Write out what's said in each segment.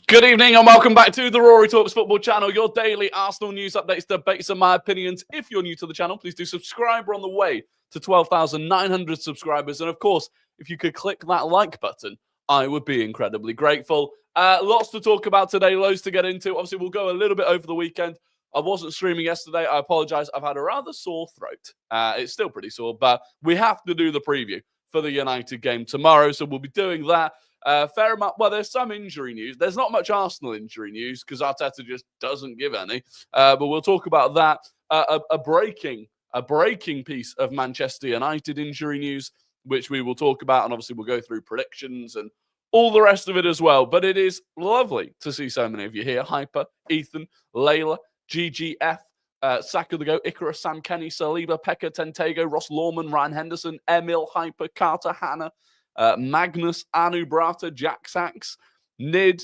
Good evening and welcome back to the Rory Talks Football channel, your daily Arsenal news updates, debates and my opinions. If you're new to the channel, please do subscribe. We're on the way to 12,900 subscribers. And of course, if you could click that like button, I would be incredibly grateful. Lots to talk about today, loads to get into. Obviously, we'll go a little bit over the weekend. I wasn't streaming yesterday. I apologize. I've had a rather sore throat. It's still pretty sore, but we have to do the preview for the United game tomorrow. So we'll be doing that. Fair amount. Well, there's some injury news. There's not much Arsenal injury news because Arteta just doesn't give any. But we'll talk about that. A breaking piece of Manchester United injury news, which we will talk about, and obviously we'll go through predictions and all the rest of it as well. But it is lovely to see so many of you here. Hyper, Ethan, Layla, GGF, Saka the Go, Icarus, Sam Kenny, Saliba, Pekka, Tentego, Ross Lawman, Ryan Henderson, Emil, Hyper, Carter, Hannah, Magnus, Anu Brata, Jack Sachs, Nid,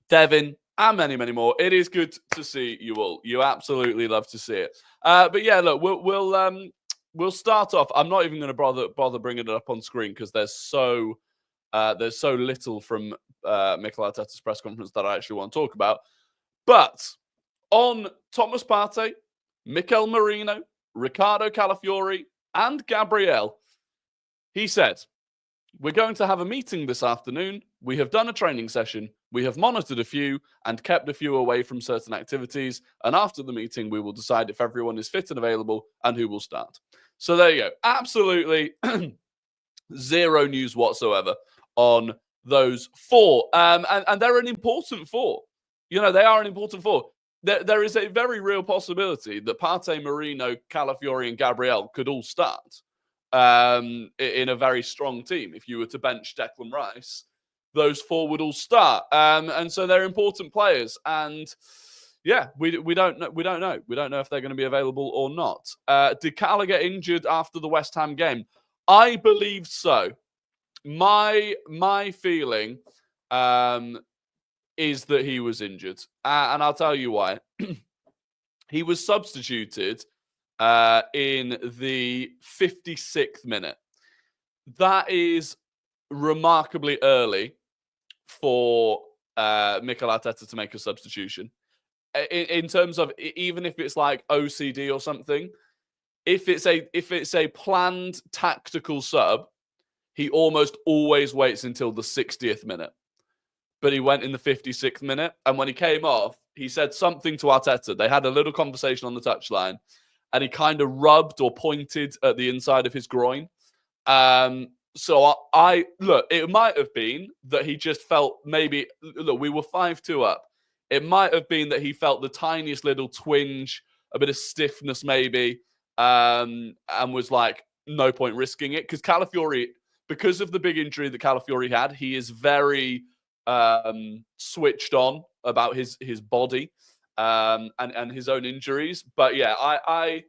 Devin, and many, many more. It is good to see you all. You absolutely love to see it. But yeah, look, we'll start off. I'm not even going to bother bringing it up on screen because there's so little from Mikel Arteta's press conference that I actually want to talk about. But on Thomas Partey, Mikel Merino, Ricardo Calafiori, and Gabriel, he said, "We're going to have a meeting this afternoon. We have done a training session. We have monitored a few and kept a few away from certain activities. And after the meeting, we will decide if everyone is fit and available and who will start." So there you go. Absolutely zero news whatsoever on those four. And they're an important four. You know, they are an important four. There is a very real possibility that Partey, Merino, Calafiori, and Gabriel could all start in a very strong team. If you were to bench Declan Rice, those four would all start. And so they're important players. And yeah, we don't know. We don't know if they're going to be available or not. Did Cala get injured after the West Ham game? I believe so. My feeling is that he was injured. And I'll tell you why. He was substituted in the 56th minute. That is remarkably early for Mikel Arteta to make a substitution. In terms of, even if it's like OCD or something, if it's a planned tactical sub, he almost always waits until the 60th minute. But he went in the 56th minute, and when he came off, he said something to Arteta. They had a little conversation on the touchline, and he kind of rubbed or pointed at the inside of his groin. So I look, it might have been that he just felt maybe, look, we were 5-2 up. It might have been that he felt the tiniest little twinge, a bit of stiffness maybe, and was like, no point risking it. Because Calafiori, because of the big injury that Calafiori had, he is very switched on about his body and his own injuries. But yeah, I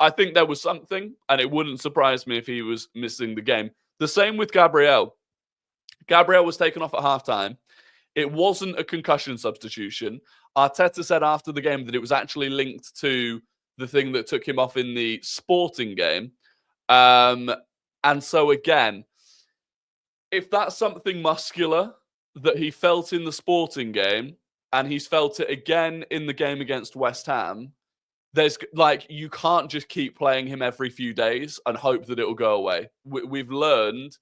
I think there was something, and it wouldn't surprise me if he was missing the game. The same with Gabriel. Gabriel was taken off at halftime. It wasn't a concussion substitution. Arteta said after the game that it was actually linked to the thing that took him off in the Sporting game. And so again, if that's something muscular that he felt in the Sporting game and he's felt it again in the game against West Ham, there's like, you can't just keep playing him every few days and hope that it'll go away. We've learned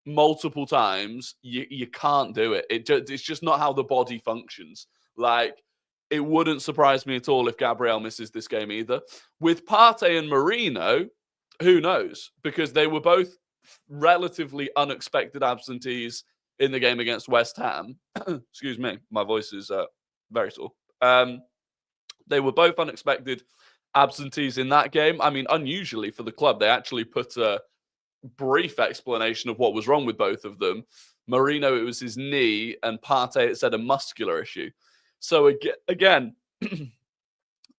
multiple times you can't do it. It's just not how the body functions. Like, it wouldn't surprise me at all if Gabriel misses this game either. With Partey and Merino, who knows? Because they were both relatively unexpected absentees in the game against West Ham. Excuse me, my voice is very sore. They were both unexpected absentees in that game. I mean, unusually for the club, they actually put a brief explanation of what was wrong with both of them. Merino, it was his knee, and Partey, it said a muscular issue. So again,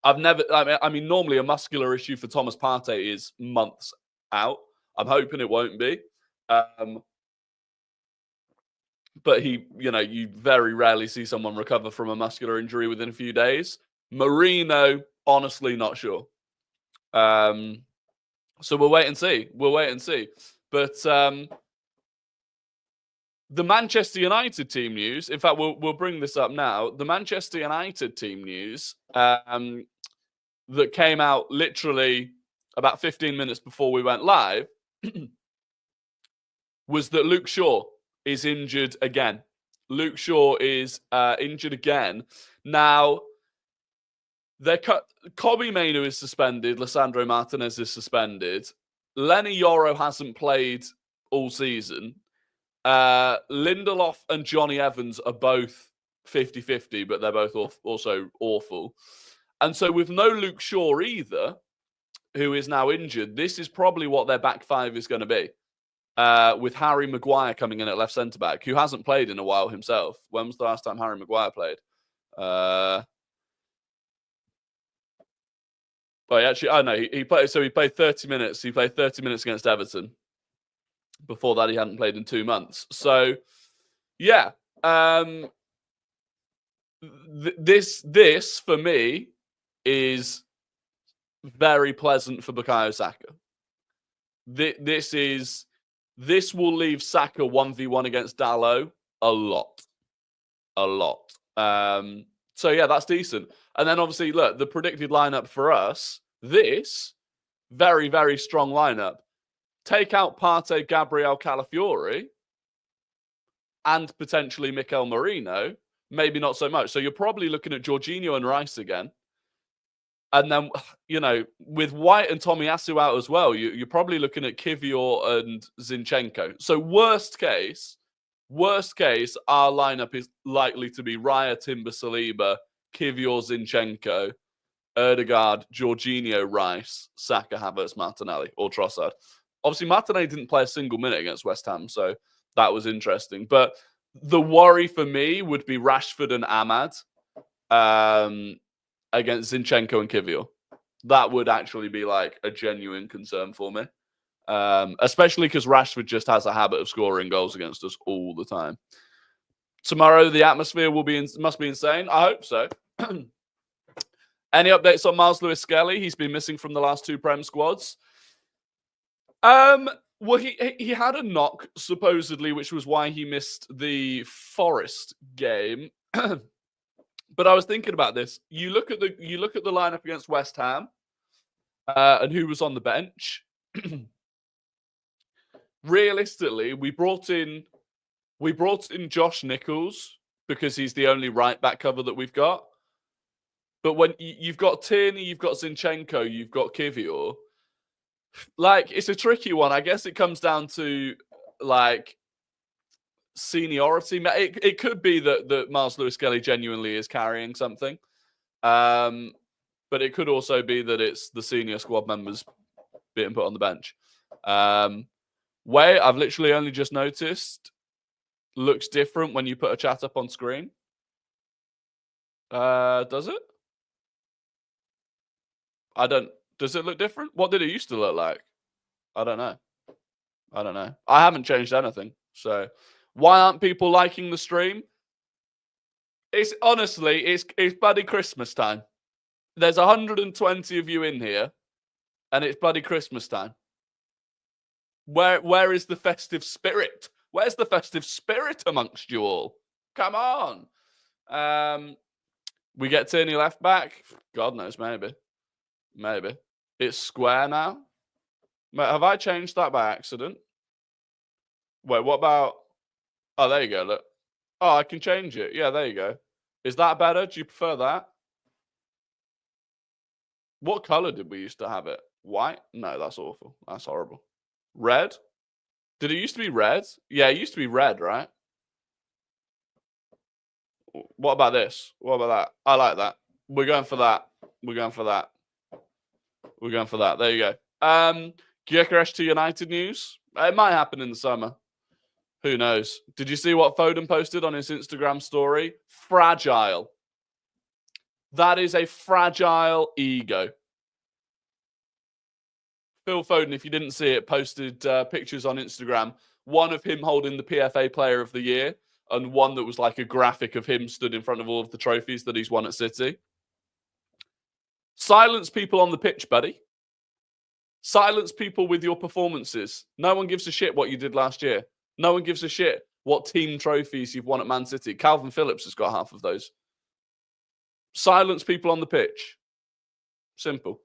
I mean, normally a muscular issue for Thomas Partey is months out. I'm hoping it won't be. But you very rarely see someone recover from a muscular injury within a few days. Merino, honestly, not sure. So we'll wait and see. But The Manchester United team news, in fact, we'll bring this up now. The Manchester United team news that came out literally about 15 minutes before we went live was that Luke Shaw is injured again. Luke Shaw is injured again. Now, Kobbie Mainoo is suspended. Lisandro Martinez is suspended. Lenny Yoro hasn't played all season. Lindelof and Johnny Evans are both 50-50, but they're both also awful. And so with no Luke Shaw either, who is now injured, this is probably what their back five is going to be. With Harry Maguire coming in at left centre-back, who hasn't played in a while himself. When was the last time Harry Maguire played? He played. So he played 30 minutes. He played 30 minutes against Everton. Before that, he hadn't played in 2 months. So, yeah. This for me is very pleasant for Bukayo Saka. This will leave Saka 1v1 against Dalot a lot. So yeah, that's decent. And then obviously, look, the predicted lineup for us, this very, very strong lineup. Take out Partey, Gabriel, Calafiori, and potentially Mikel Merino, maybe not so much. So you're probably looking at Jorginho and Rice again. And then, with White and Tomiyasu out as well, you're probably looking at Kivior and Zinchenko. So worst case, our lineup is likely to be Raya, Timber, Saliba, Kivior, Zinchenko, Ødegaard, Jorginho, Rice, Saka, Havertz, Martinelli, or Trossard. Obviously, Martinelli didn't play a single minute against West Ham, so that was interesting. But the worry for me would be Rashford and Ahmad against Zinchenko and Kivior. That would actually be like a genuine concern for me. Especially because Rashford just has a habit of scoring goals against us all the time. Tomorrow, the atmosphere must be insane. I hope so. Any updates on Miles Lewis-Skelly? He's been missing from the last 2 Prem squads. Well, he had a knock, supposedly, which was why he missed the Forest game. But I was thinking about this. You look at the lineup against West Ham, and who was on the bench. Realistically, we brought in Josh Nichols because he's the only right back cover that we've got. But when you've got Tierney, you've got Zinchenko, you've got Kivior, like, it's a tricky one. I guess it comes down to like seniority. It could be that Miles Lewis-Skelly genuinely is carrying something. But it could also be that it's the senior squad members being put on the bench. Way, I've literally only just noticed, looks different when you put a chat up on screen. Does it? Does it look different? What did it used to look like? I don't know. I haven't changed anything. So why aren't people liking the stream? It's bloody Christmas time. There's 120 of you in here, and it's bloody Christmas time. Where is the festive spirit? Where's the festive spirit amongst you all? Come on. We get Tierney left back. God knows, maybe. It's square now. Have I changed that by accident? Wait, what about... Oh, there you go, look. Oh, I can change it. Yeah, there you go. Is that better? Do you prefer that? What colour did we used to have it? White? No, that's awful. That's horrible. Red? Did it used to be red? Yeah, it used to be red, right? What about this? What about that? I like that. We're going for that. There you go. Gyökeres to United news. It might happen in the summer. Who knows? Did you see what Foden posted on his Instagram story? Fragile. That is a fragile ego. Phil Foden, if you didn't see it, posted pictures on Instagram. One of him holding the PFA Player of the Year, and one that was like a graphic of him stood in front of all of the trophies that he's won at City. Silence people on the pitch, buddy. Silence people with your performances. No one gives a shit what you did last year. No one gives a shit what team trophies you've won at Man City. Calvin Phillips has got half of those. Silence people on the pitch. Simple.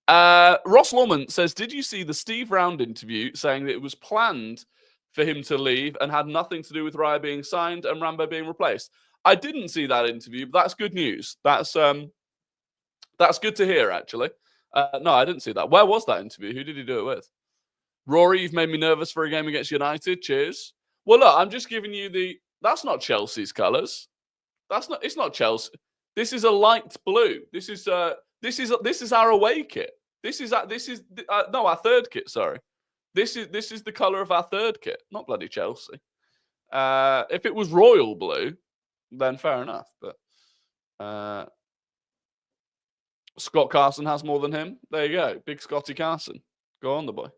Ross Lawman says, did you see the Steve Round interview saying that it was planned for him to leave and had nothing to do with Raya being signed and Rambo being replaced? I didn't see that interview, but that's good news. That's good to hear, actually. No, I didn't see that. Where was that interview? Who did he do it with? Rory, you've made me nervous for a game against United. Cheers. Well, look, I'm just giving you the... That's not Chelsea's colours. It's not Chelsea. This is a light blue. This is our away kit. Our third kit. Sorry, this is the color of our third kit, not bloody Chelsea. If it was royal blue, then fair enough. But Scott Carson has more than him. There you go, big Scotty Carson. Go on, the boy.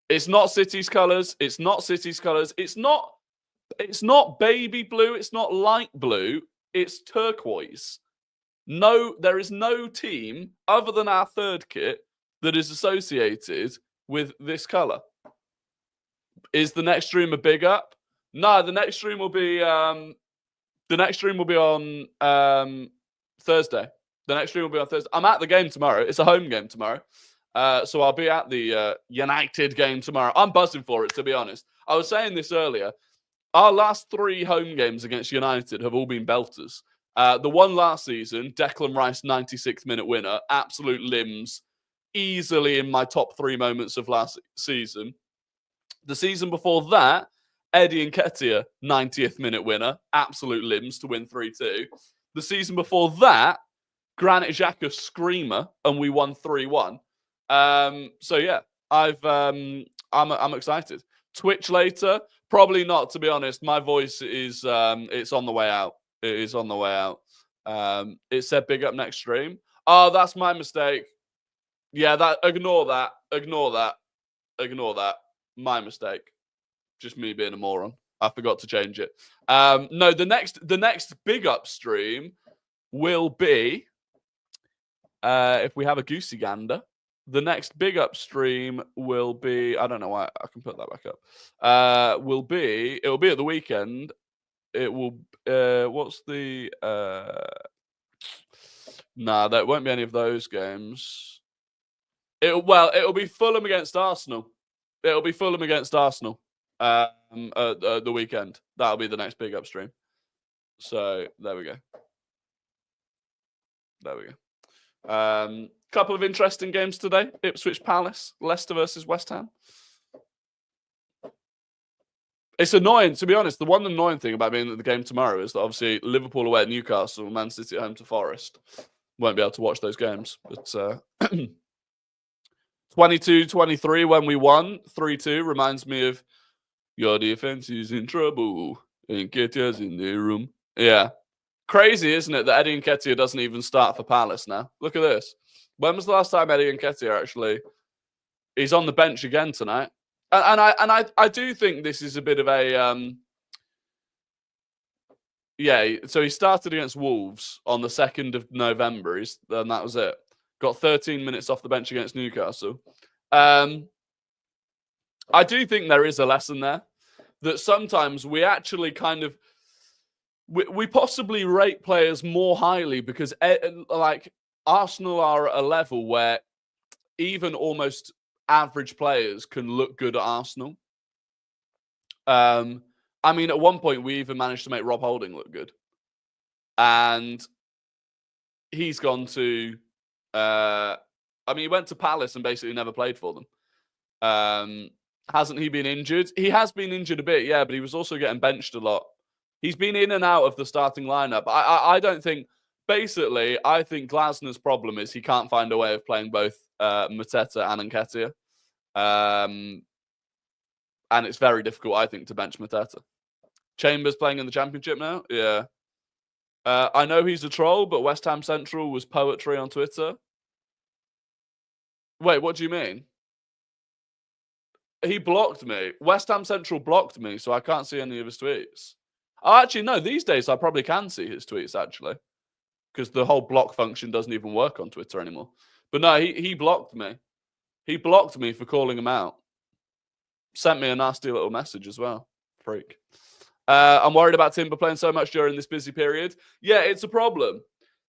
It's not City's colours. It's not City's colours. It's not baby blue. It's not light blue. It's turquoise. No, there is no team other than our third kit that is associated with this colour. Is the next stream a big up? No, the next stream will be on Thursday. The next stream will be on Thursday. I'm at the game tomorrow. It's a home game tomorrow. So I'll be at the United game tomorrow. I'm buzzing for it, to be honest. I was saying this earlier. Our last 3 home games against United have all been belters. The one last season, Declan Rice, 96th minute winner, absolute limbs, easily in my top 3 moments of last season. The season before that, Eddie Nketiah, 90th minute winner, absolute limbs to win 3-2. The season before that, Granit Xhaka screamer, and we won 3-1. So yeah, I'm excited. Twitch later, probably not, to be honest. My voice is it's on the way out. It is on the way out. It said big up next stream. Oh, that's my mistake. Yeah, ignore that. My mistake. Just me being a moron. I forgot to change it. No, the next big up stream will be if we have a goosey gander. The next big up stream will be, I don't know why I can put that back up. It will be at the weekend. It will what's the nah, there won't be any of those games. It'll be Fulham against Arsenal. It'll be Fulham against Arsenal. The weekend. That'll be the next big up stream. So there we go. Couple of interesting games today. Ipswich Palace, Leicester versus West Ham. It's annoying, to be honest. The one annoying thing about being at the game tomorrow is that obviously Liverpool away at Newcastle, Man City at home to Forest. Won't be able to watch those games. But 22-23 when we won 3-2 reminds me of your defense is in trouble. Nketiah's in the room. Yeah. Crazy, isn't it, that Eddie Nketiah doesn't even start for Palace now? Look at this. When was the last time Eddie Nketiah actually... He's on the bench again tonight. And I do think this is a bit of a... Yeah, so he started against Wolves on the 2nd of November, and that was it. Got 13 minutes off the bench against Newcastle. I do think there is a lesson there, that sometimes we actually kind of... We possibly rate players more highly because, like, Arsenal are at a level where even almost average players can look good at Arsenal. I mean, at one point, we even managed to make Rob Holding look good. And he's gone to... he went to Palace and basically never played for them. Hasn't he been injured? He has been injured a bit, yeah, but he was also getting benched a lot. He's been in and out of the starting lineup. I don't think... Basically, I think Glasner's problem is he can't find a way of playing both Mateta and Nketiah. And it's very difficult, I think, to bench Mateta. Chambers playing in the Championship now? Yeah. I know he's a troll, but West Ham Central was poetry on Twitter. Wait, what do you mean? He blocked me. West Ham Central blocked me, so I can't see any of his tweets. Oh, actually, no. These days, I probably can see his tweets, actually. Because the whole block function doesn't even work on Twitter anymore. But no, he blocked me. He blocked me for calling him out. Sent me a nasty little message as well. Freak. I'm worried about Timber playing so much during this busy period. Yeah, it's a problem.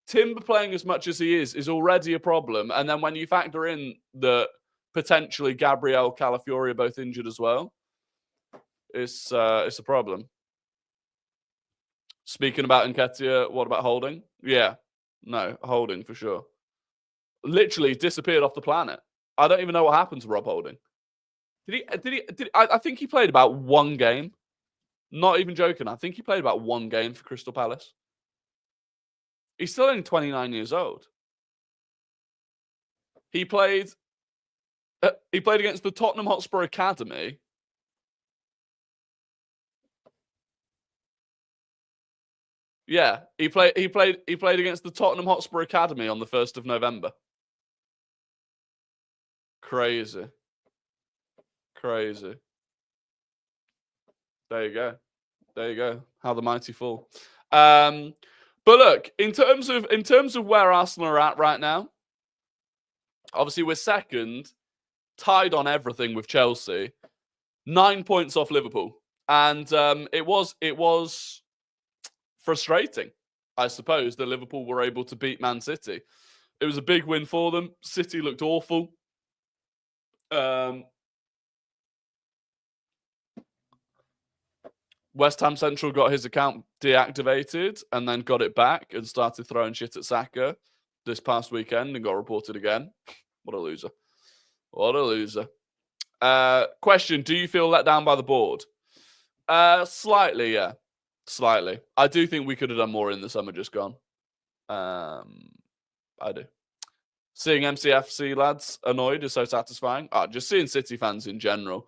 Timber playing as much as he is already a problem. And then when you factor in that potentially Gabriel, Calafiori are both injured as well, it's a problem. Speaking about Nketiah, what about Holding? Yeah, no, Holding for sure. Literally disappeared off the planet. I don't even know what happened to Rob Holding. I think he played about one game. Not even joking. I think he played about one game for Crystal Palace. He's still only 29 years old. He played against the Tottenham Hotspur Academy. Yeah, he played against the Tottenham Hotspur Academy on the 1st of November. Crazy. Crazy. There you go. There you go. How the mighty fall. But look, in terms of where Arsenal are at right now, obviously we're second, tied on everything with Chelsea, 9 points off Liverpool, and it was frustrating, I suppose, that Liverpool were able to beat Man City. It was a big win for them. City looked awful. West Ham Central got his account deactivated and then got it back and started throwing shit at Saka this past weekend and got reported again. What a loser. What a loser. Question, do you feel let down by the board? Slightly, yeah. Slightly. I do think we could have done more in the summer just gone. I do. Seeing MCFC lads annoyed is so satisfying. Just seeing City fans in general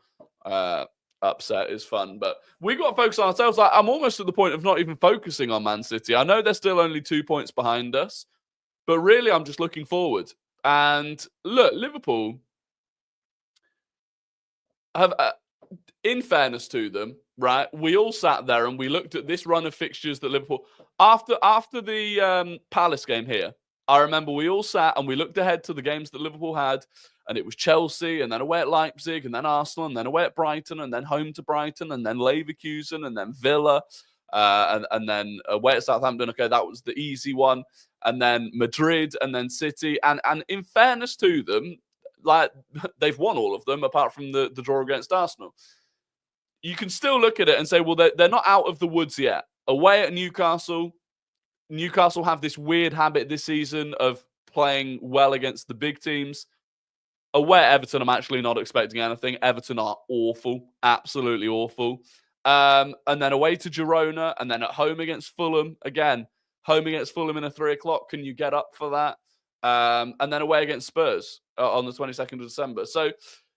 upset is fun. But we got to focus on ourselves. I'm almost at the point of not even focusing on Man City. I know they're still only 2 points behind us. But really, I'm just looking forward. And look, Liverpool have, in fairness to them, right, we all sat there and we looked at this run of fixtures that Liverpool, after the Palace game here, I remember we all sat and we looked ahead to the games that Liverpool had, and it was Chelsea, and then away at Leipzig, and then Arsenal, and then away at Brighton, and then home to Brighton, and then Leverkusen, and then Villa, and then away at Southampton. Okay, that was the easy one. And then Madrid, and then City. And in fairness to them, like, they've won all of them apart from the draw against Arsenal. You can still look at it and say, well, they're not out of the woods yet. Away at Newcastle have this weird habit this season of playing well against the big teams. Away at Everton, I'm actually not expecting anything. Everton are awful, absolutely awful. And then away to Girona, and then at home against Fulham. Again, home against Fulham in a 3 o'clock. Can you get up for that? And then away against Spurs on the 22nd of December. So,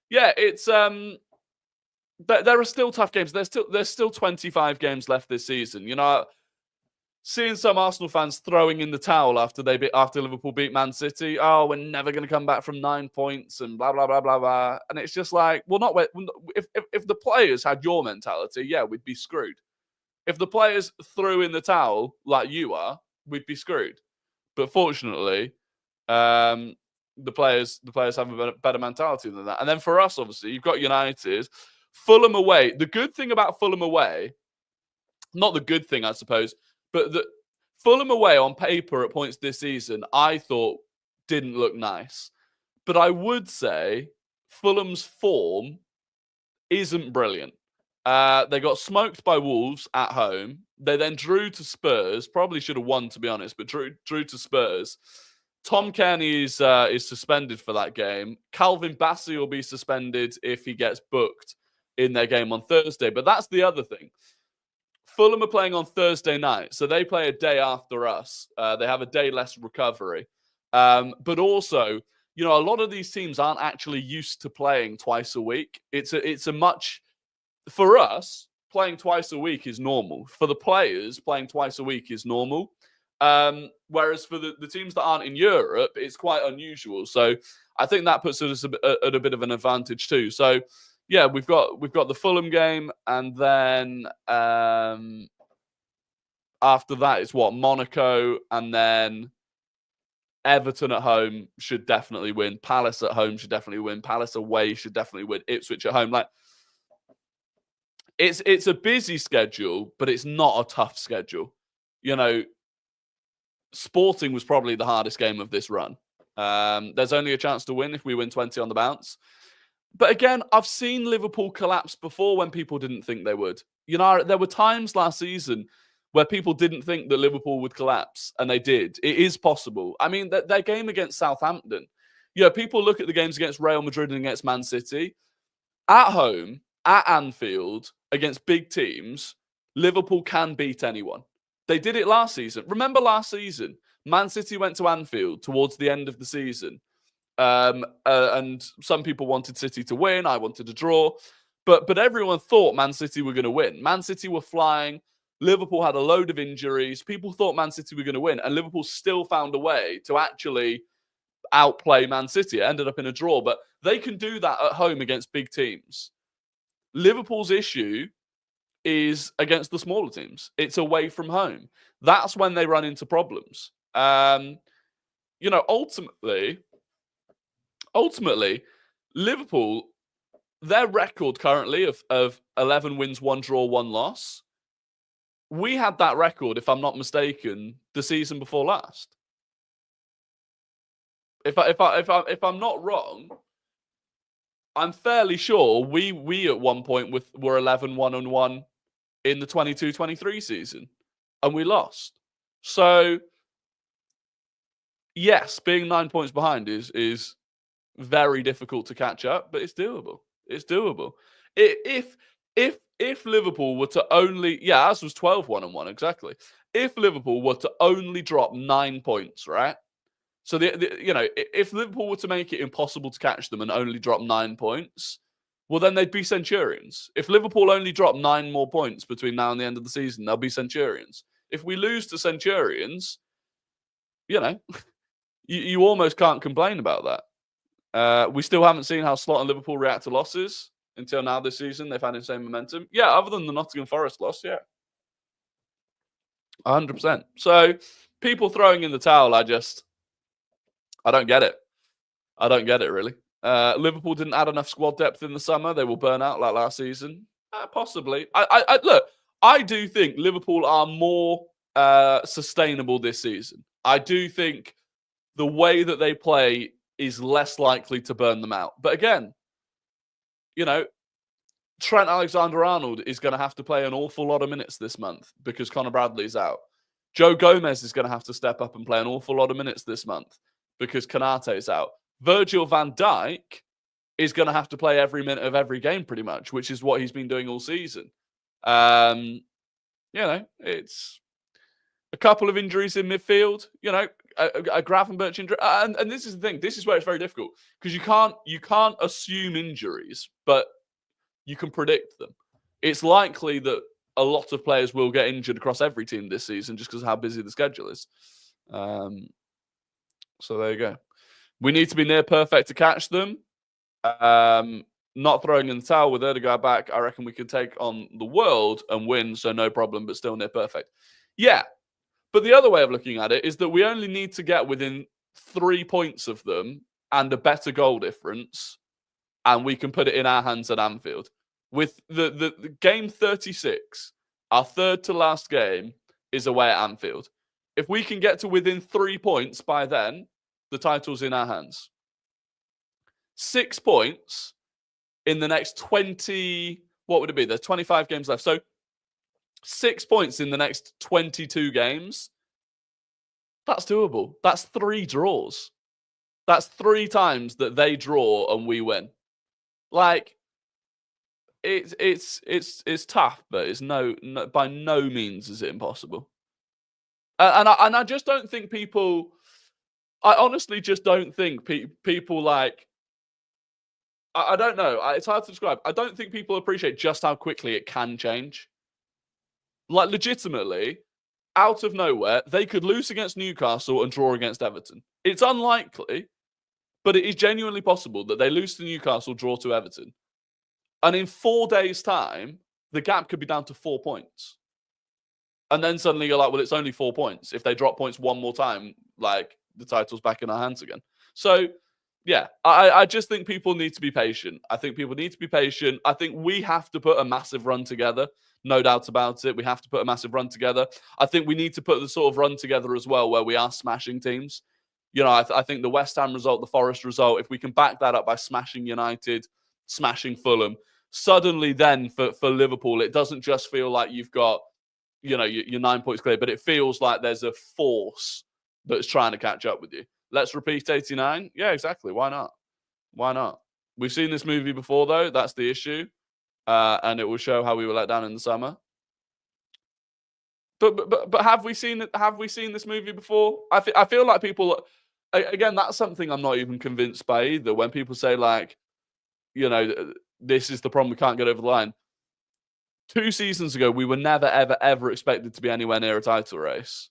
yeah, it's there are still tough games. There's still 25 games left this season. You know, seeing some Arsenal fans throwing in the towel after Liverpool beat Man City. Oh, we're never going to come back from 9 points and blah blah blah blah blah. And it's just like, well, not if the players had your mentality, yeah, we'd be screwed. If the players threw in the towel like you are, we'd be screwed. But fortunately, the players have a better mentality than that. And then for us, obviously, you've got United, Fulham away. The good thing about Fulham away, not the good thing, I suppose, but the Fulham away on paper at points this season, I thought didn't look nice. But I would say Fulham's form isn't brilliant. They got smoked by Wolves at home. They then drew to Spurs. Probably should have won, to be honest, but drew to Spurs. Tom Kearney is suspended for that game. Calvin Bassey will be suspended if he gets booked in their game on Thursday. But that's the other thing. Fulham are playing on Thursday night, so they play a day after us. They have a day less recovery. But also, you know, a lot of these teams aren't actually used to playing twice a week. It's a much... For us, playing twice a week is normal. For the players, playing twice a week is normal. Whereas for the teams that aren't in Europe, it's quite unusual. So I think that puts us at a bit of an advantage too. So yeah, we've got the Fulham game, and then after that it's Monaco, and then Everton at home should definitely win. Palace at home should definitely win. Palace away should definitely win. Ipswich at home, like, It's a busy schedule, but it's not a tough schedule. You know, Sporting was probably the hardest game of this run. There's only a chance to win if we win 20 on the bounce. But again, I've seen Liverpool collapse before when people didn't think they would. You know, there were times last season where people didn't think that Liverpool would collapse, and they did. It is possible. I mean, their game against Southampton. You know, people look at the games against Real Madrid and against Man City. At home, at Anfield, against big teams, Liverpool can beat anyone. They did it last season. Remember last season, Man City went to Anfield towards the end of the season. And some people wanted City to win. I wanted to draw. But everyone thought Man City were going to win. Man City were flying. Liverpool had a load of injuries. People thought Man City were going to win. And Liverpool still found a way to actually outplay Man City. It ended up in a draw. But they can do that at home against big teams. Liverpool's issue is against the smaller teams. It's away from home. That's when they run into problems. You know, ultimately, Liverpool, their record currently of 11 wins, 1 draw, 1 loss. We had that record, if I'm not mistaken, the season before last. If I'm not wrong, I'm fairly sure we at one point were 11-1-1 in the 22-23 season, and we lost. So, yes, being 9 points behind is very difficult to catch up, but it's doable. It's doable. If Liverpool were to only, ours was 12-1-1 exactly. If Liverpool were to only drop 9 points, right? So if Liverpool were to make it impossible to catch them and only drop 9 points, well, then they'd be Centurions. If Liverpool only drop 9 more points between now and the end of the season, they'll be Centurions. If we lose to Centurions, you know, you almost can't complain about that. We still haven't seen how Slot and Liverpool react to losses until now this season. They've had the same momentum. Yeah, other than the Nottingham Forest loss, yeah. 100%. So people throwing in the towel, I don't get it. I don't get it, really. Liverpool didn't add enough squad depth in the summer. They will burn out like last season. Possibly. Look, I do think Liverpool are more sustainable this season. I do think the way that they play is less likely to burn them out. But again, you know, Trent Alexander-Arnold is going to have to play an awful lot of minutes this month because Conor Bradley's out. Joe Gomez is going to have to step up and play an awful lot of minutes this month because Konate's out. Virgil van Dijk is going to have to play every minute of every game pretty much, which is what he's been doing all season. You know, it's a couple of injuries in midfield, you know, a Gravenberch injury. And this is the thing. This is where it's very difficult because you can't assume injuries, but you can predict them. It's likely that a lot of players will get injured across every team this season just because of how busy the schedule is. So there you go. We need to be near perfect to catch them. Not throwing in the towel with Ødegaard back. I reckon we could take on the world and win, so no problem, but still near perfect. Yeah. But the other way of looking at it is that we only need to get within 3 points of them and a better goal difference, and we can put it in our hands at Anfield. With the game 36, our third to last game is away at Anfield. If we can get to within 3 points by then, the title's in our hands. 6 points in the next 20, what would it be? There's 25 games left. So 6 points in the next 22 games. That's doable. That's 3 draws. That's 3 times that they draw and we win. Like, it's tough, but it's no by no means is it impossible. And I just don't think people. I honestly just don't think people like. I don't know. It's hard to describe. I don't think people appreciate just how quickly it can change. Like, legitimately, out of nowhere, they could lose against Newcastle and draw against Everton. It's unlikely, but it is genuinely possible that they lose to Newcastle, draw to Everton. And in 4 days' time, the gap could be down to 4 points. And then suddenly you're like, well, it's only 4 points. If they drop points one more time, like, the title's back in our hands again. So Yeah, I just think people need to be patient. I think people need to be patient. I think we have to put a massive run together. No doubt about it. We have to put a massive run together. I think we need to put the sort of run together as well where we are smashing teams. I think the West Ham result, the Forest result, if we can back that up by smashing United, smashing Fulham, suddenly then for Liverpool, it doesn't just feel like you've got, your 9 points clear, but it feels like there's a force that's trying to catch up with you. Let's repeat 89. Yeah, exactly. Why not? Why not? We've seen this movie before, though. That's the issue. And it will show how we were let down in the summer. But have we seen it? Have we seen this movie before? I feel like people. Again, that's something I'm not even convinced by either. When people say like, this is the problem, we can't get over the line. 2 seasons ago, we were never, ever, ever expected to be anywhere near a title race.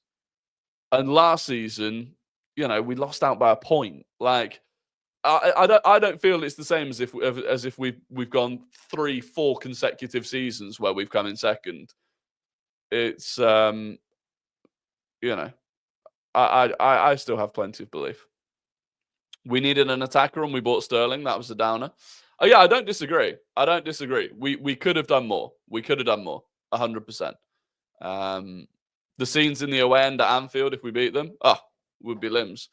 And last season, we lost out by a point. Like, I don't feel it's the same as if we've gone 3-4 consecutive seasons where we've come in second. It's I still have plenty of belief. We needed an attacker and we bought Sterling. That was a downer. Oh yeah, I don't disagree. We could have done more. 100%. The scenes in the away end at Anfield, if we beat them, would be limbs.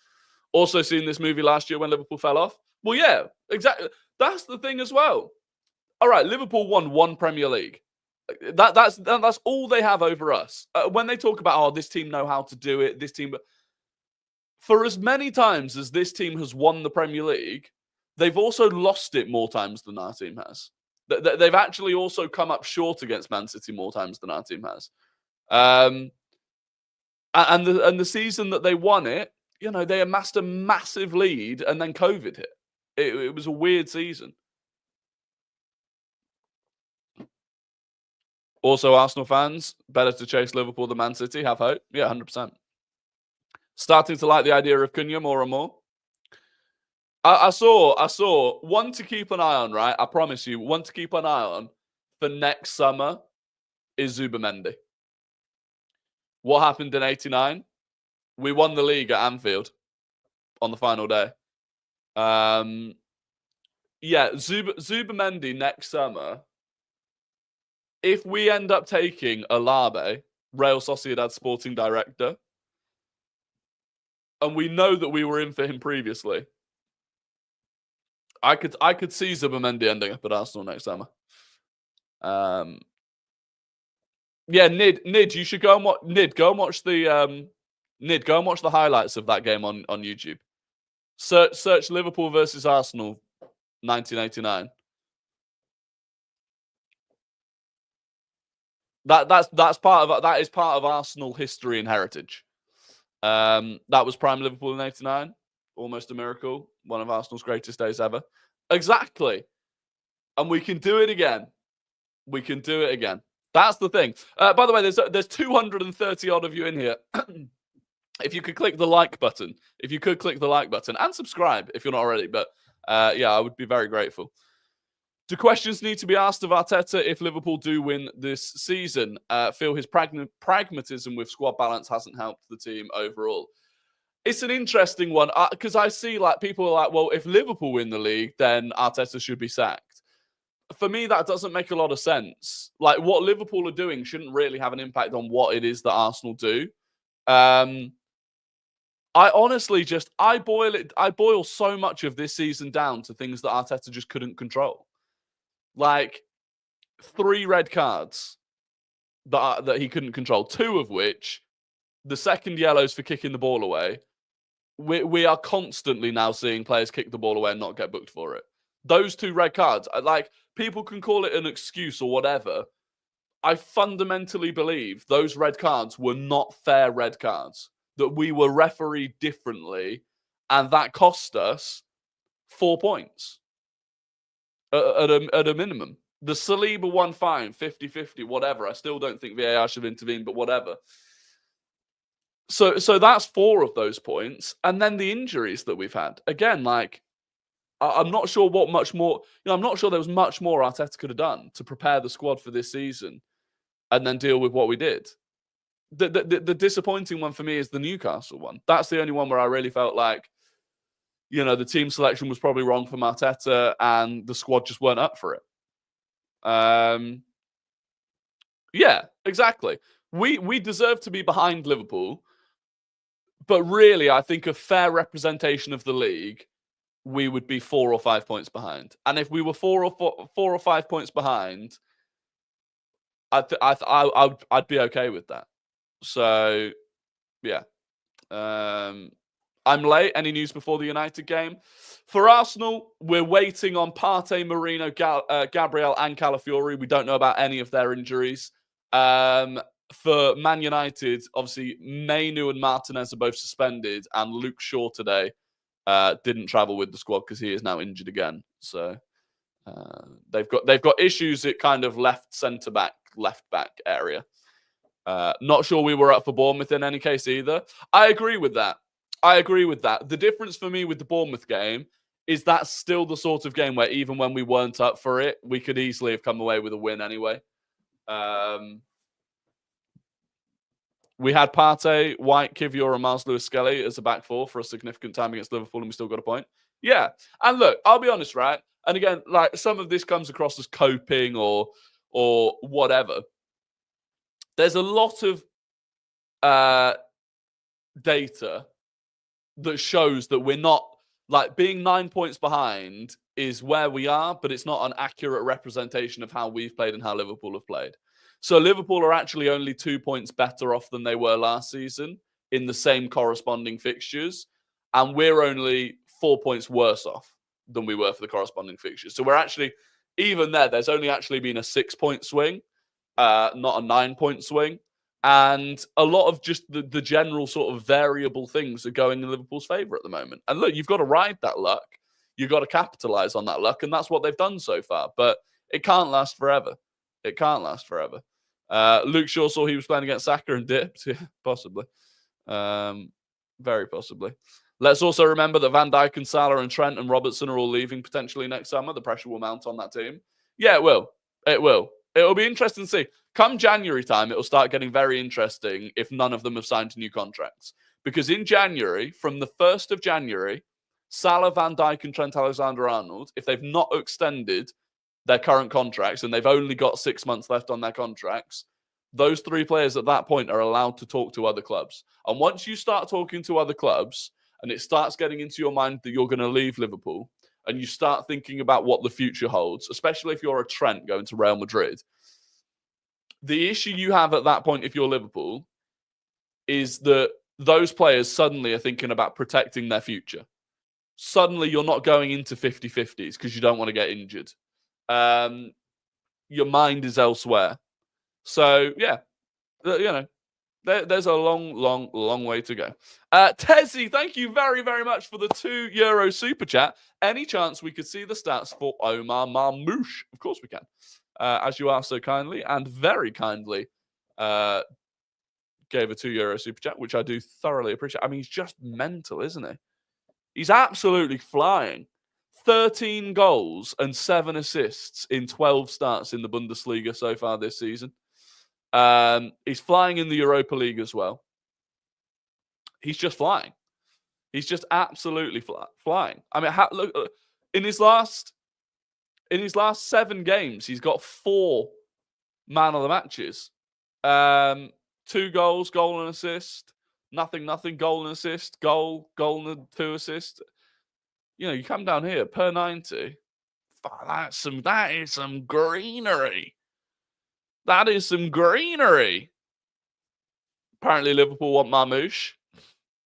Also seen this movie last year when Liverpool fell off. Well, yeah, exactly. That's the thing as well. All right, Liverpool won 1 Premier League. That's all they have over us. When they talk about, this team know how to do it, this team... For as many times as this team has won the Premier League, they've also lost it more times than our team has. They've actually also come up short against Man City more times than our team has. And the season that they won it, they amassed a massive lead and then COVID hit. It was a weird season. Also, Arsenal fans, better to chase Liverpool than Man City. Have hope. Yeah, 100%. Starting to like the idea of Cunha more and more. I saw one to keep an eye on, right? I promise you, one to keep an eye on for next summer is Zubimendi. What happened in 89? We won the league at Anfield on the final day. Zubimendi next summer, if we end up taking Alabe, Real Sociedad sporting director, and we know that we were in for him previously, I could see Zubimendi ending up at Arsenal next summer. Nid, you should go and watch. Nid, go and watch the highlights of that game on YouTube. Search Liverpool versus Arsenal, 1989. That is part of Arsenal history and heritage. That was prime Liverpool in 89. Almost a miracle. One of Arsenal's greatest days ever. Exactly. And we can do it again. That's the thing. By the way, there's 230 odd of you in here. If you could click the like button. And subscribe if you're not already. But I would be very grateful. Do questions need to be asked of Arteta if Liverpool do win this season? Feel his pragmatism with squad balance hasn't helped the team overall. It's an interesting one because I see people are like, well, if Liverpool win the league, then Arteta should be sacked. For me, that doesn't make a lot of sense. What Liverpool are doing shouldn't really have an impact on what it is that Arsenal do. I honestly I boil so much of this season down to things that Arteta just couldn't control. 3 red cards that he couldn't control, 2 of which, the second yellows for kicking the ball away. We are constantly now seeing players kick the ball away and not get booked for it. Those 2 red cards, people can call it an excuse or whatever. I fundamentally believe those red cards were not fair red cards, that we were refereed differently, and that cost us 4 points at a minimum. The Saliba one, fine, 50-50, whatever. I still don't think VAR should intervene, but whatever. So that's 4 of those points. And then the injuries that we've had. Again, I'm not sure what much more... I'm not sure there was much more Arteta could have done to prepare the squad for this season and then deal with what we did. The disappointing one for me is the Newcastle one. That's the only one where I really felt like the team selection was probably wrong for Arteta and the squad just weren't up for it. Yeah, exactly. We deserve to be behind Liverpool, but really, I think a fair representation of the league, we would be 4 or 5 points behind. And if we were 4 or 5 points behind, I'd be okay with that. So, yeah. I'm late. Any news before the United game? For Arsenal, we're waiting on Partey, Merino, Gabriel, and Calafiori. We don't know about any of their injuries. For Man United, obviously, Merino and Martinez are both suspended, and Luke Shaw today didn't travel with the squad because he is now injured again. So they've got issues at kind of left centre back, left back area. Not sure we were up for Bournemouth in any case either. I agree with that. The difference for me with the Bournemouth game is that's still the sort of game where even when we weren't up for it, we could easily have come away with a win anyway. We had Partey, White, Kivior, and Miles Lewis-Skelly as a back four for a significant time against Liverpool, and we still got a point. Yeah. And look, I'll be honest, right? And again, like some of this comes across as coping or whatever. There's a lot of data that shows that we're not, like, being 9 points behind is where we are, but it's not an accurate representation of how we've played and how Liverpool have played. So Liverpool are actually only 2 points better off than they were last season in the same corresponding fixtures. And we're only 4 points worse off than we were for the corresponding fixtures. So we're actually, even there's only actually been a 6 point swing, not a 9 point swing. And a lot of just the general sort of variable things are going in Liverpool's favour at the moment. And look, you've got to ride that luck. You've got to capitalise on that luck. And that's what they've done so far. But it can't last forever. It can't last forever. Luke Shaw saw he was playing against Saka and dipped. Yeah, possibly. Very possibly. Let's also remember that Van Dijk and Salah and Trent and Robertson are all leaving potentially next summer. The pressure will mount on that team. Yeah, it will. It will. It'll be interesting to see. Come January time, it'll start getting very interesting if none of them have signed new contracts. Because in January, from the 1st of January, Salah, Van Dijk and Trent Alexander-Arnold, if they've not extended their current contracts and they've only got 6 months left on their contracts, those three players at that point are allowed to talk to other clubs. And once you start talking to other clubs and it starts getting into your mind that you're going to leave Liverpool and you start thinking about what the future holds, especially if you're a Trent going to Real Madrid, the issue you have at that point if you're Liverpool is that those players suddenly are thinking about protecting their future. Suddenly you're not going into 50-50s because you don't want to get injured. Your mind is elsewhere. So, yeah, there's a long way to go. Tezzy, thank you very, very much for the €2 super chat. Any chance we could see the stats for Omar Marmoush? Of course we can. As you asked so kindly and very kindly gave a €2 super chat, which I do thoroughly appreciate. I mean, he's just mental, isn't he? He's absolutely flying. 13 goals and 7 assists in 12 starts in the Bundesliga so far this season. He's flying in the Europa League as well. He's just flying. He's just absolutely flying. I mean, look, in his last 7 games, he's got 4 man of the matches. 2 goals, goal and assist. Nothing, goal and assist. Goal and 2 assists. You come down here per 90. That is some greenery. That is some greenery. Apparently, Liverpool want Marmoush.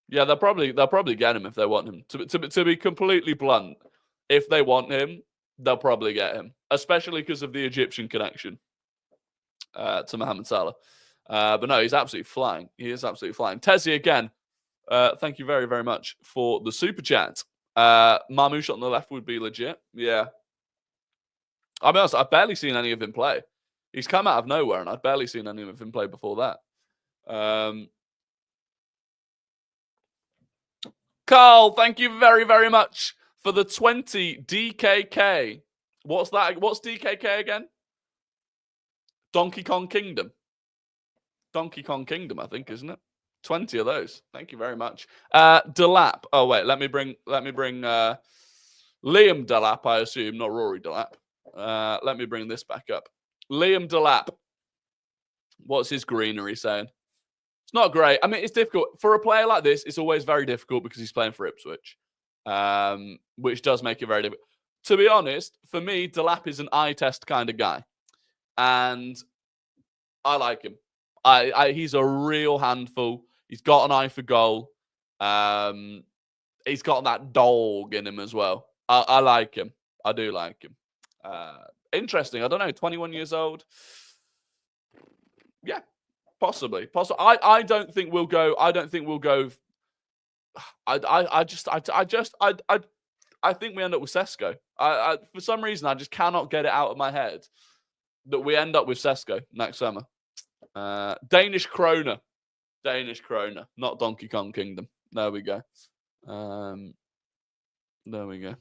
Yeah, they'll probably get him if they want him. To be completely blunt, if they want him, they'll probably get him, especially because of the Egyptian connection to Mohamed Salah. But no, he's absolutely flying. He is absolutely flying. Tezzy again. Thank you very, very much for the super chat. Marmoush on the left would be legit. Yeah. I'll be honest, I've barely seen any of him play. He's come out of nowhere, and I've barely seen any of him play before that. Carl, thank you very, very much for the 20 DKK. What's that? What's DKK again? Donkey Kong Kingdom. Donkey Kong Kingdom, I think, isn't it? 20 of those. Thank you very much. Delap. Oh wait, let me bring Liam Delap, I assume, not Rory Delap. Let me bring this back up. Liam Delap. What's his greenery saying? It's not great. I mean, it's difficult. For a player like this, it's always very difficult because he's playing for Ipswich, which does make it very difficult. To be honest, for me, Delap is an eye test kind of guy. And I like him. He's a real handful. He's got an eye for goal. He's got that dog in him as well. I like him. I do like him. Interesting. I don't know. 21 years old. Yeah, possibly. I don't think we'll go. I think we end up with Sesko. For some reason, I just cannot get it out of my head that we end up with Sesko next summer. Danish kroner, not Donkey Kong Kingdom. There we go. There we go.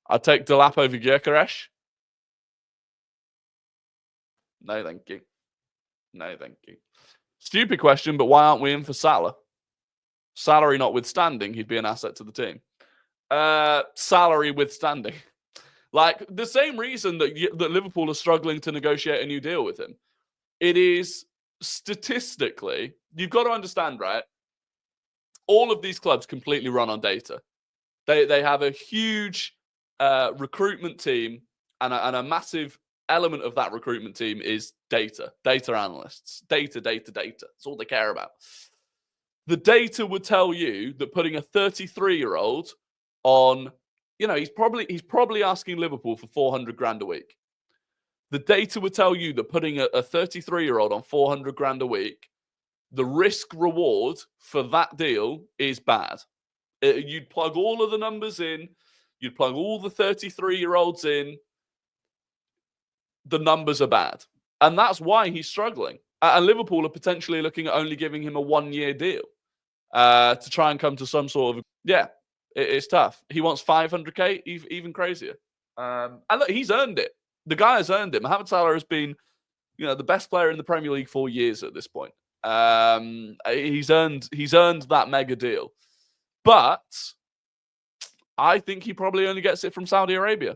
I'd take Delap over Gyökeres. No, thank you. No, thank you. Stupid question, but why aren't we in for Salah? Salary notwithstanding, he'd be an asset to the team. Salary withstanding. Like, the same reason that Liverpool are struggling to negotiate a new deal with him. It is statistically, you've got to understand, right? All of these clubs completely run on data. They have a huge recruitment team, and a massive element of that recruitment team is data analysts. Data. That's all they care about. The data would tell you that putting a 33-year-old on, he's probably asking Liverpool for 400 grand a week. The data would tell you that putting a 33-year-old on 400 grand a week, the risk reward for that deal is bad. You'd plug all of the numbers in, you'd plug all the 33-year-olds in, the numbers are bad. And that's why he's struggling. And Liverpool are potentially looking at only giving him a 1-year deal to try and come to some sort of, it's tough. He wants 500k, even crazier. And look, he's earned it. The guy has earned it. Mohamed Salah has been, the best player in the Premier League for years at this point. He's earned that mega deal. But I think he probably only gets it from Saudi Arabia.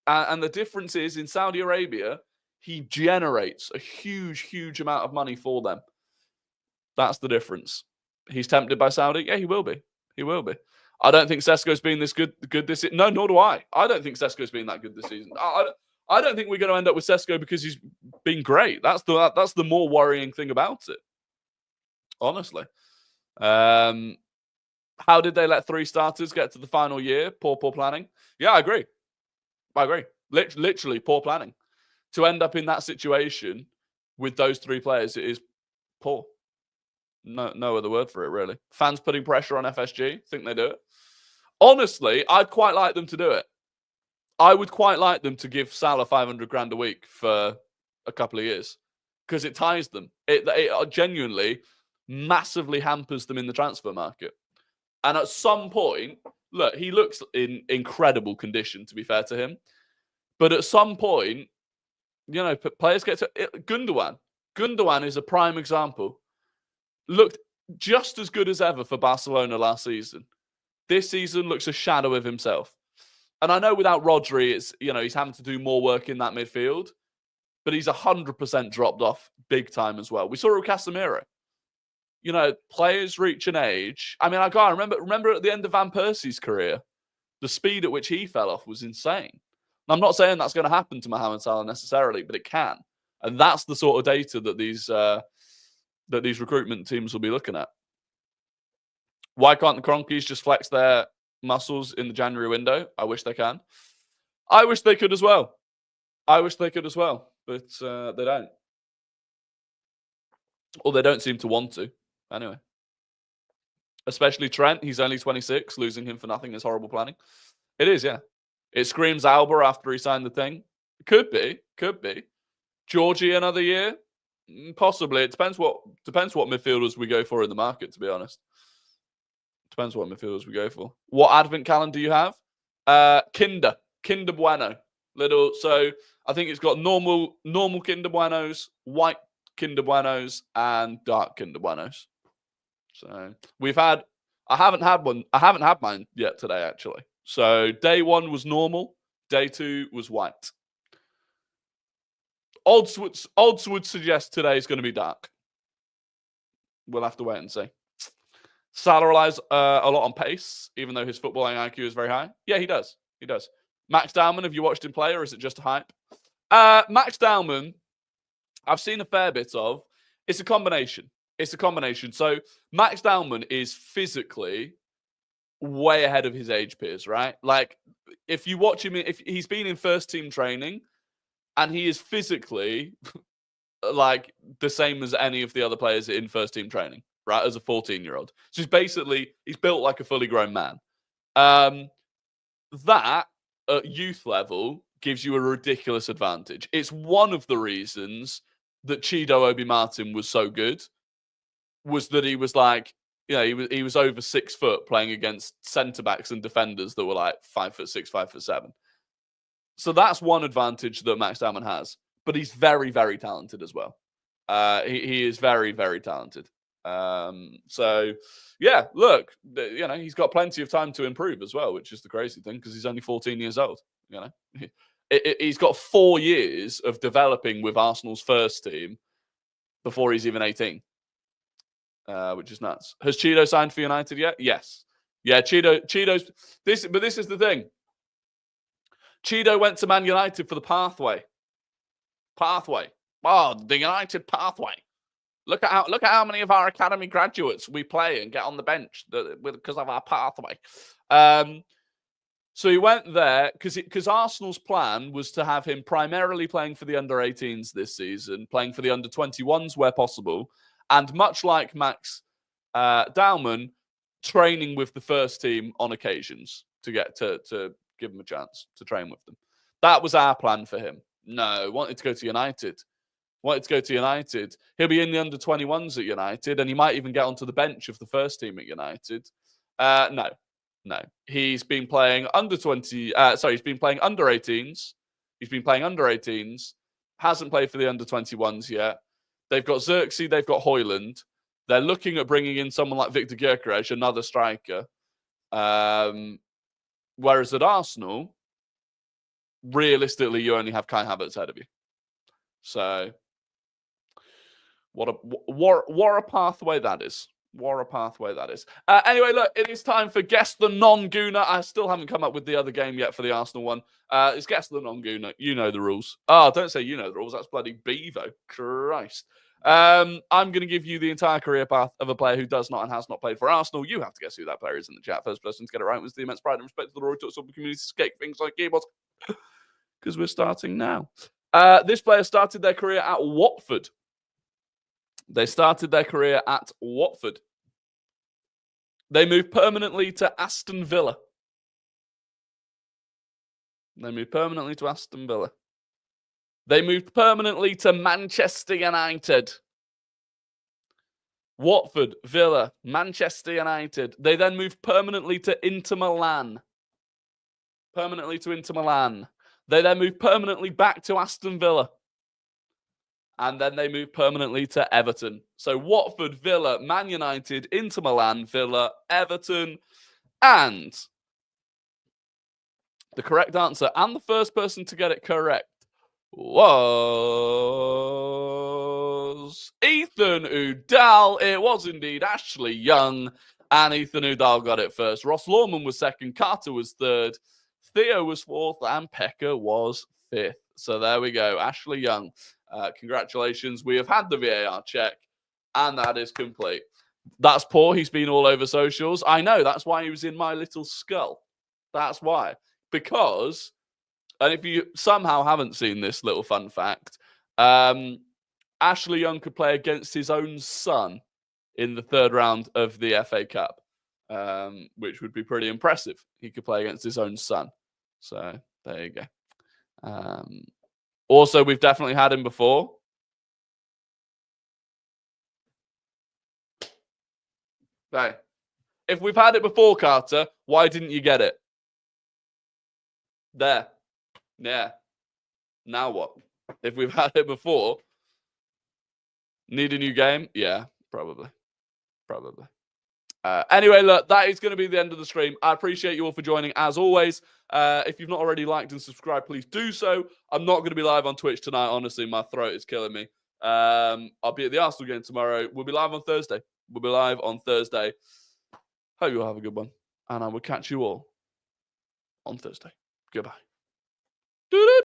And the difference is, in Saudi Arabia, he generates a huge, huge amount of money for them. That's the difference. He's tempted by Saudi? Yeah, he will be. He will be. I don't think Sesko's been this good this season. No, nor do I. I don't think Sesko's been that good this season. I don't think we're going to end up with Sesko because he's been great. That's the more worrying thing about it. Honestly. How did they let 3 starters get to the final year? Poor planning. Yeah, I agree. Literally poor planning. To end up in that situation with those 3 players, it is poor. No other word for it, really. Fans putting pressure on FSG. Think they do it. Honestly, I'd quite like them to do it. I would quite like them to give Salah 500 grand a week for a couple of years because it ties them. It genuinely massively hampers them in the transfer market. And at some point, look, he looks in incredible condition, to be fair to him. But at some point, players get to... Gundogan. Gundogan is a prime example. Looked just as good as ever for Barcelona last season. This season looks a shadow of himself. And I know without Rodri, it's, he's having to do more work in that midfield. But he's 100% dropped off big time as well. We saw it with Casemiro. Players reach an age. I mean, I can't remember at the end of Van Persie's career, the speed at which he fell off was insane. And I'm not saying that's going to happen to Mohamed Salah necessarily, but it can. And that's the sort of data that these recruitment teams will be looking at. Why can't the Cronkies just flex their muscles in the January window? I wish they can. I wish they could as well. But they don't. Or they don't seem to want to. Anyway. Especially Trent. He's only 26. Losing him for nothing is horrible planning. It is, yeah. It screams Alba after he signed the thing. Could be. Georgie another year? Possibly. It depends what midfielders we go for in the market, to be honest. Depends what midfielders we go for. What advent calendar you have? Kinder Bueno. So I think it's got normal Kinder Buenos, white Kinder Buenos, and dark Kinder Buenos. So I haven't had mine yet today, actually. So day 1 was normal. Day 2 was white. Odds would suggest today is going to be dark. We'll have to wait and see. Salah relies a lot on pace, even though his footballing IQ is very high. Yeah, he does. He does. Max Dowman, have you watched him play, or is it just a hype? Max Dowman, I've seen a fair bit of. It's a combination. So Max Dowman is physically way ahead of his age peers, right? Like, if you watch him, if he's been in first team training, and he is physically like the same as any of the other players in first team training, right? As a 14-year-old. So he's built like a fully grown man. That at youth level gives you a ridiculous advantage. It's one of the reasons that Chido Obi Martin was so good, was that he was like, he was over 6 foot playing against centre backs and defenders that were like 5'6", 5'7". So that's one advantage that Max Dowman has. But he's very, very talented as well. He is very, very talented. So yeah, look, he's got plenty of time to improve as well, which is the crazy thing, because he's only 14 years old. He's got 4 years of developing with Arsenal's first team before he's even 18, which is nuts. Has Chido signed for United yet? Yes. Yeah, Chido's this, but this is the thing. Chido went to Man United for the pathway. Oh, the United pathway. Look at how many of our academy graduates we play and get on the bench because of our pathway. So he went there because Arsenal's plan was to have him primarily playing for the under-18s this season, playing for the under-21s where possible, and much like Max Dowman, training with the first team on occasions to get to give him a chance to train with them. That was our plan for him. No, wanted to go to United. He'll be in the under-21s at United, and he might even get onto the bench of the first team at United. No. He's been playing he's been playing under-18s. Hasn't played for the under-21s yet. They've got Xerxes, they've got Højlund. They're looking at bringing in someone like Victor Gyökeres, another striker. Whereas at Arsenal, realistically, you only have Kai Havertz ahead of you. So, what a pathway that is. Anyway, look, it is time for Guess the Non-Gooner. I still haven't come up with the other game yet for the Arsenal one. It's Guess the Non-Gooner. You know the rules. Oh, don't say you know the rules. That's bloody Bevo. Christ. I'm going to give you the entire career path of a player who does not and has not played for Arsenal. You have to guess who that player is in the chat. First person to get it right was the immense pride and respect of the Rory Talks Football community. Escape things like gearbox. Because we're starting now. This player started their career at Watford. They moved permanently to Aston Villa. They moved permanently to Manchester United. Watford, Villa, Manchester United. They then moved permanently to Inter Milan. They then moved permanently back to Aston Villa. And then they moved permanently to Everton. So Watford, Villa, Man United, Inter Milan, Villa, Everton. And the correct answer, and the first person to get it correct, was Ethan Udall. It was indeed Ashley Young. And Ethan Udall got it first. Ross Lawman was second. Carter was third. Theo was fourth. And Pekka was fifth. So there we go. Ashley Young. Congratulations. We have had the VAR check, and that is complete. That's poor. He's been all over socials. I know. That's why he was in my little skull. That's why. Because, and if you somehow haven't seen this little fun fact, Ashley Young could play against his own son in the third round of the FA Cup, which would be pretty impressive. He could play against his own son. So there you go. Also, we've definitely had him before. Hey, if we've had it before, Carter, why didn't you get it? There. Yeah. Now what? If we've had it before, need a new game? Yeah, probably. Anyway, look, that is going to be the end of the stream. I appreciate you all for joining, as always. If you've not already liked and subscribed, please do so. I'm not going to be live on Twitch tonight. Honestly, my throat is killing me. I'll be at the Arsenal game tomorrow. We'll be live on Thursday. Hope you all have a good one. And I will catch you all on Thursday. Goodbye.